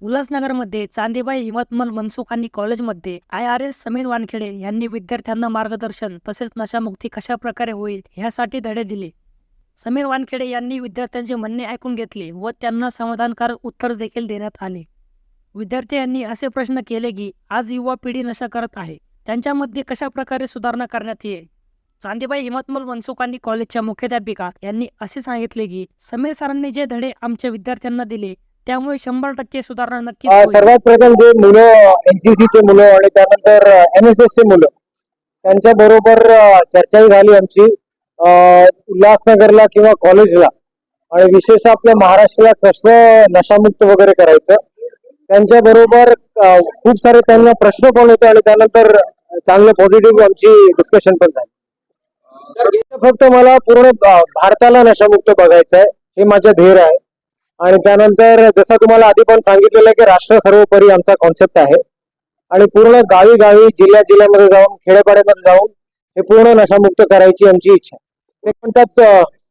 उल्हासनगरमध्ये चांदीबाई हिमतमल मनसुखानी कॉलेजमध्ये IRS समीर वानखेडे यांनी विद्यार्थ्यांना मार्गदर्शन तसेच नशामुक्ती कशा प्रकारे होईल ह्यासाठी धडे दिले. समीर वानखेडे यांनी विद्यार्थ्यांचे म्हणणे ऐकून घेतले व त्यांना समाधानकारक उत्तर देखील देण्यात आले. विद्यार्थ्यांनी असे प्रश्न केले की आज युवा पिढी नशा करत आहे, त्यांच्यामध्ये कशा प्रकारे सुधारणा करण्यात येईल. चांदीबाई हिमतमल मनसुखानी कॉलेजच्या मुख्याध्यापिका यांनी असे सांगितले की समीर सरांनी जे धडे आमच्या विद्यार्थ्यांना दिले त्यामुळे 100% सुधारणा नक्कीच होईल. सर्वात प्रथम जे मुलं NCC चे मुलं आणि त्यानंतर NSS चे मुलं त्यांच्या बरोबर चर्चाही झाली आमची उल्हासनगरला किंवा कॉलेजला आणि विशेषतः आपल्या महाराष्ट्राला कसं नशामुक्त वगैरे करायचं त्यांच्या बरोबर खूप सारे त्यांना प्रश्न पण होते आणि त्यानंतर चांगलं पॉझिटिव्ह आमची डिस्कशन पण झाली. फक्त मला पूर्ण भारताला नशामुक्त बघायचं आहे हे माझं ध्येय आहे आणि त्यानंतर जसं तुम्हाला आधी पण सांगितलेलं आहे की राष्ट्र सर्वोपरी आमचा कॉन्सेप्ट आहे आणि पूर्ण गावी गावी जिल्ह्यामध्ये जाऊन खेडेपाड्यामध्ये जाऊन हे पूर्ण नशामुक्त करायची आमची इच्छा आहे. ते म्हणतात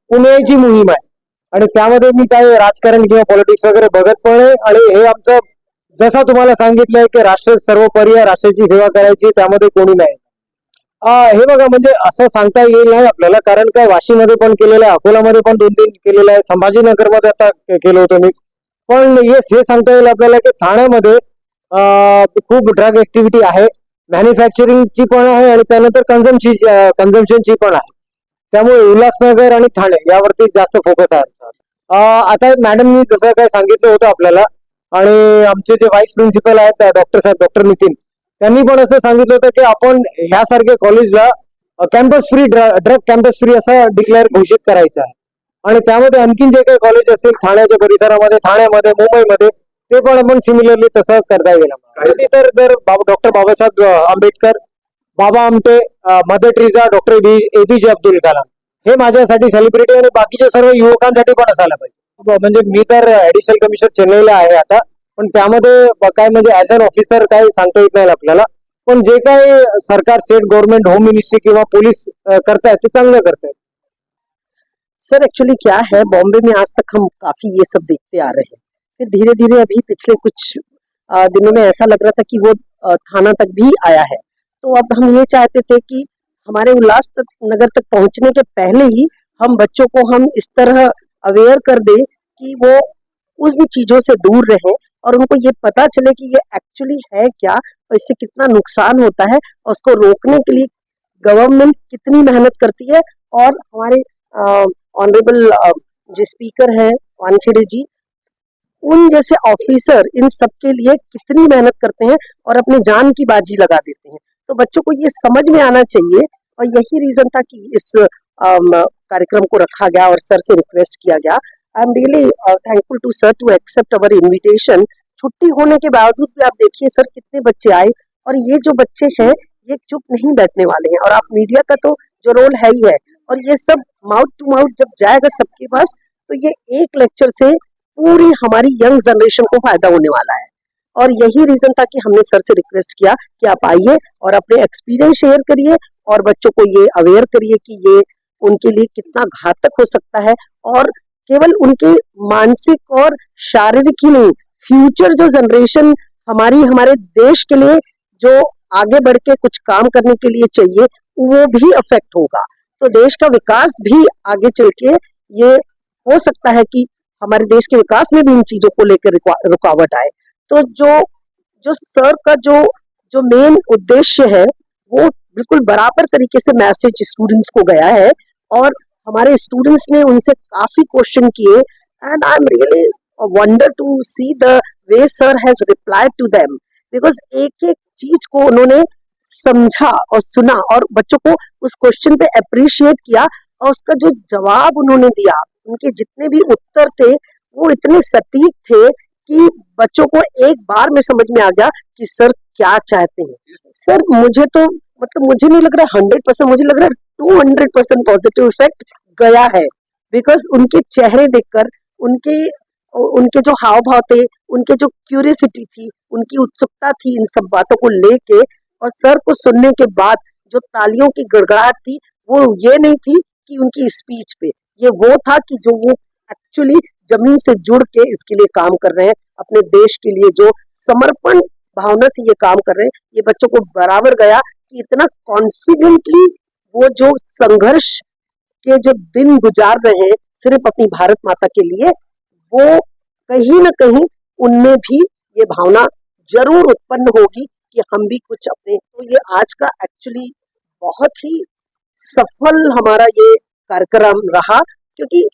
पुण्याची मोहीम आहे आणि त्यामध्ये मी काय राजकारण किंवा पॉलिटिक्स वगैरे बघत पण आहे आणि हे आमचं जसं तुम्हाला सांगितलंय की राष्ट्र सर्वोपरी राष्ट्राची सेवा करायची त्यामध्ये कोणी नाही. हे बघा म्हणजे असं सांगता येईल नाही आपल्याला कारण काय वाशीमध्ये पण केलेलं आहे, अकोलामध्ये पण 2-3 केलेलं आहे, संभाजीनगरमध्ये आता केलं होतं मी. पण हे सांगता येईल आपल्याला की ठाण्यामध्ये खूप ड्रग ऍक्टिव्हिटी आहे, मॅन्युफॅक्चरिंगची पण आहे आणि त्यानंतर कन्झम्पशनची पण आहे. त्यामुळे उल्हासनगर आणि ठाणे यावरती जास्त फोकस आहे. आता मॅडमनी जसं काय सांगितलं होतं आपल्याला आणि आमचे जे व्हाईस प्रिन्सिपल आहेत डॉक्टर नितीन त्यांनी पण असं सांगितलं होतं की आपण ह्यासारख्या कॉलेजला campus free drug campus free असं डिक्लेअर घोषित करायचं आहे आणि त्यामध्ये आणखीन जे काही कॉलेज असेल ठाण्याच्या परिसरामध्ये, ठाण्यामध्ये, मुंबईमध्ये ते पण आपण सिमिलरली तसं करता येईल. तर जर doctor Babasaheb Ambedkar, Baba Amte, mother Teresa, doctor APJ Abdul Kalam हे माझ्यासाठी सेलिब्रिटी आणि बाकीच्या सर्व युवकांसाठी पण असायला पाहिजे. म्हणजे मी तर ऍडिशनल कमिशनर चेन्नईला आहे आता, पण त्यामध्ये काय म्हणजे ऍज अन ऑफिसर काही सांगता येत नाही आपल्याला. पण जे काही सरकार, स्टेट गव्हर्नमेंट, होम मिनिस्ट्री किंवा पोलीस करतायत ते चांगलं करतायत. सर एक्चुअली क्या है, बॉम्बे में आज तक हम काफी ये सब देखते आ रहे हैं, फिर धीरे धीरे अभी पिछले कुछ दिनों में ऐसा लग रहा था कि वो थाना तक भी आया है. तो अब हम ये चाहते थे कि हमारे उल्लासनगर तक पहुंचने के पहले ही हम बच्चों को हम इस तरह अवेयर कर दे कि वो उन चीजों से दूर रहे और उनको ये पता चले कि ये एक्चुअली है क्या और इससे कितना नुकसान होता है और उसको रोकने के लिए गवर्नमेंट कितनी मेहनत करती है और हमारे ऑनरेबल जो स्पीकर है वानखेड़े जी, उन जैसे ऑफिसर इन सब के लिए कितनी मेहनत करते हैं और अपने जान की बाजी लगा देते हैं. तो बच्चों को ये समझ में आना चाहिए और यही रीजन था कि इस कार्यक्रम को रखा गया और सर से रिक्वेस्ट किया गया. I am really thankful to sir to accept our invitation. छुट्टी होने के बावजूद भी आप देखिए सर कितने बच्चे आए और ये जो बच्चे हैं ये चुप नहीं बैठने वाले हैं और आप मीडिया का तो जो रोल है ही है और ये सब माउथ टू माउथ जब जाएगा सबके पास तो ये एक लेक्चर से पूरी हमारी यंग जनरेशन को फायदा होने वाला है. और यही रीजन था कि हमने सर से रिक्वेस्ट किया कि आप आइए और अपने एक्सपीरियंस शेयर करिए और बच्चों को ये अवेयर करिए कि ये उनके लिए कितना घातक हो सकता है और केवल उनके मानसिक और शारीरिक ही नहीं, फ्यूचर जो जनरेशन हमारे देश के लिए जो आगे बढ़ के कुछ काम करने के लिए चाहिए वो भी अफेक्ट होगा. तो देश का विकास भी आगे चल के ये हो सकता है कि हमारे देश के विकास में भी इन चीजों को लेकर रुकावट आए. तो जो सर का जो मेन उद्देश्य है वो बिल्कुल बराबर तरीके से मैसेज स्टूडेंट्स को गया है और हमारे स्टूडेंट्स ने उनसे काफी क्वेश्चन किए and I am really wonder to see the way sir has replied to them because एक एक चीज को उन्होंने समझा और सुना और बच्चों को उस क्वेश्चन पे अप्रिशिएट किया और उसका जो जवाब उन्होंने दिया, उनके जितने भी उत्तर थे वो इतने सटीक थे कि बच्चों को एक बार में समझ में आ गया कि सर क्या चाहते हैं. सर मुझे तो मतलब मुझे नहीं लग रहा 100%, मुझे लग रहा है 200% पॉजिटिव इफेक्ट गया है बिकॉज उनके चेहरे देखकर उनके जो हाव भाव थे, उनके जो क्यूरियसिटी थी, उनकी उत्सुकता थी इन सब बातों को लेके और सर को सुनने के बाद जो तालियों की गड़गड़ाहट थी वो ये नहीं थी कि उनकी स्पीच पे, ये वो था कि जो वो एक्चुअली जमीन से जुड़ के इसके लिए काम कर रहे हैं अपने देश के लिए जो समर्पण भावना से ये काम कर रहे हैं, ये बच्चों को बराबर गया कि इतना कॉन्फिडेंटली वो जो संघर्ष के जो दिन गुजार रहे हैं सिर्फ अपनी भारत माता के लिए, वो कहीं ना कहीं उनमें भी ये भावना जरूर उत्पन्न होगी कि हम भी कुछ अपने। तो ये आज का एक्चुअली बहुत ही सफल हमारा ये कार्यक्रम रहा, क्योंकि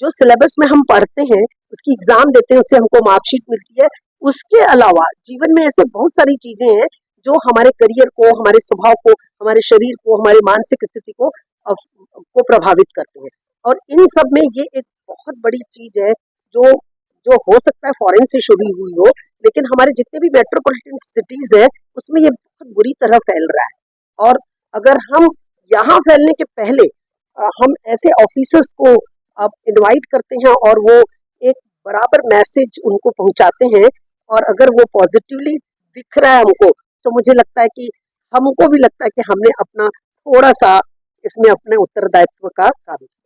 जो सिलेबस में हम पढ़ते हैं, उसकी एग्जाम देते हैं, उससे हमको मार्कशीट मिलती है, उसके अलावा जीवन में ऐसे बहुत सारी चीजें हैं जो हमारे करियर को, हमारे स्वभाव को, हमारे शरीर को, हमारे मानसिक स्थिति को प्रभावित करते हैं। और इन सब में ये एक बहुत बड़ी चीज है जो जो हो सकता है फॉरेन से शुरू हुई हो, लेकिन हमारे जितने भी मेट्रोपॉलिटन सिटीज है उसमें ये बहुत बुरी तरह फैल रहा है। और अगर हम यहाँ फैलने के पहले हम ऐसे ऑफिसर्स को अब इनवाइट करते हैं और वो एक बराबर मैसेज उनको पहुंचाते हैं, और अगर वो पॉजिटिवली दिख रहा है हमको, तो मुझे लगता है कि हमको भी लगता है कि हमने अपना थोड़ा सा इसमें अपने उत्तरदायित्व का काम किया।